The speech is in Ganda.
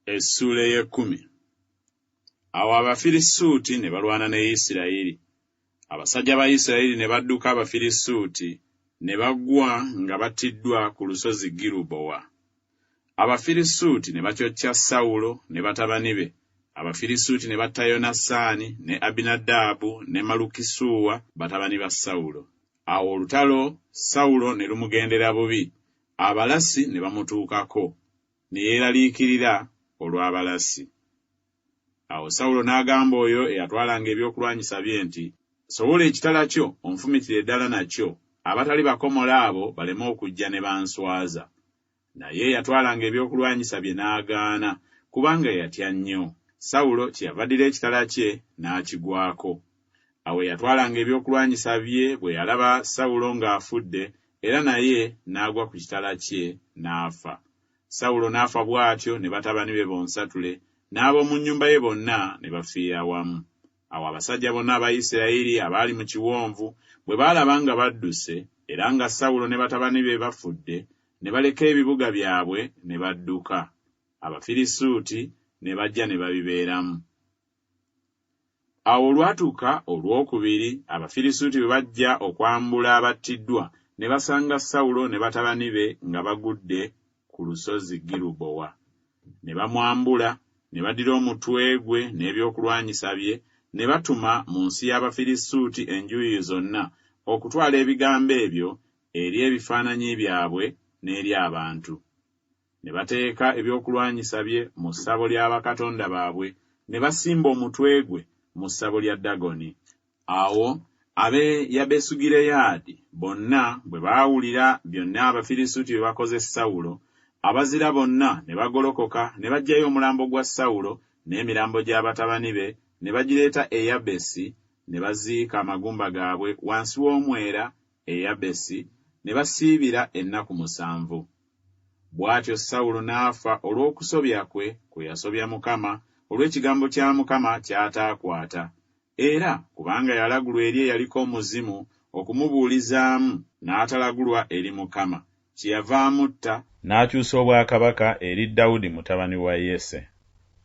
Essula ey'ekkumi. Awo Abafirisuuti ne balwana ne Isirayiri. Abasajja ba Isirayiri ne badduka Abafirisuuti ne bagwa nga battiddwa ku lusozi Girubowa. Abafirisuuti ne bakyokya Sawulo ne batabani be. Abafirisuuti ne batta Yonasaani ne Abinadaabu ne Malukisuuwa batabani ba Sawulo. Awo olutalo Sawulo ne lumugendera bubi. Abalasi ne bamutuukako, ne yeeraliikirira olw'abalasi. Awo Sawulo n'agamba oyo eyatwalanga ebyokulwanyisa bye nti, "Sowola ekitala kyo onfumitire ddala nakyo, abatali bakomola abo baleme okujja ne banswaza." Naye eyatwalanga ebyokulwanyisa bye n'agaana, kubanga yatya nnyo. Sawulo kyeyava addira ekitala kye n'akigwako. Awo eyatwalanga ebyokulwanyisa bye bwe yalaba Sawulo ng'afudde, era naye n'agwa ku kitala kye n'afa. Sawulo n'afa bw'atyo ne batabani be bonsatule, n'ab'omu nnyumba ye bonna ne bafiira wamu. Awo abasajja bonna aba Isirayiri abaali mu kiwonvu bwe baalaba nga badduse, era nga Sawulo ne batabani be bafudde, ne baleka ebibuga byabwe ne badduka. Abafirisuuti ne bajja ne babibeeramu. Awo olwatuuka olwokubiri, Abafirisuuti bwe bajja okwambula abattiddwa, ne basanga Sawulo ne batabani be nga bagudde ku lusozi Girubowa. Ne bamwambula, ne baddira omutwe gwe n'ebyokulwanyisa bye, ne batuma mu nsi y'Abafirisuuti enjuuyi zonna okutwala ebigambo ebyo eri ebifaananyi byabwe n'eri abantu. Ne bateeka ebyokulwanyisa bye mu ssabo lya bakatonda baabwe, ne basimba omutwe gwe mu ssabo lya Dagoni. Awo ab'e Yabesugireyaadi bonna bwe baawulira byonna Abafirisuuti bye bakoze Sawulo, abazira bonna ne bagolokoka ne baggyayo omulambo gwa Sawulo n'emirambo gy'abatabani be, ne bagireeta e Yabesi, ne baziika amagumba gaabwe wansi w'omwera e Yabesi, ne basiibira ennaku 7. Bw'atyo Sawulo n'afa olw'okusobya kwe yasobya Mukama, olw'ekigambo kya Mukama ky'ataakwata, era kubanga yalagulwa eri eyaliko omuzimu okumubuulizaamu n'atalagulwa eri Mukama, kyeyava amutta n'akyusa obwakabaka eri Dawudi mutabani wa Yese.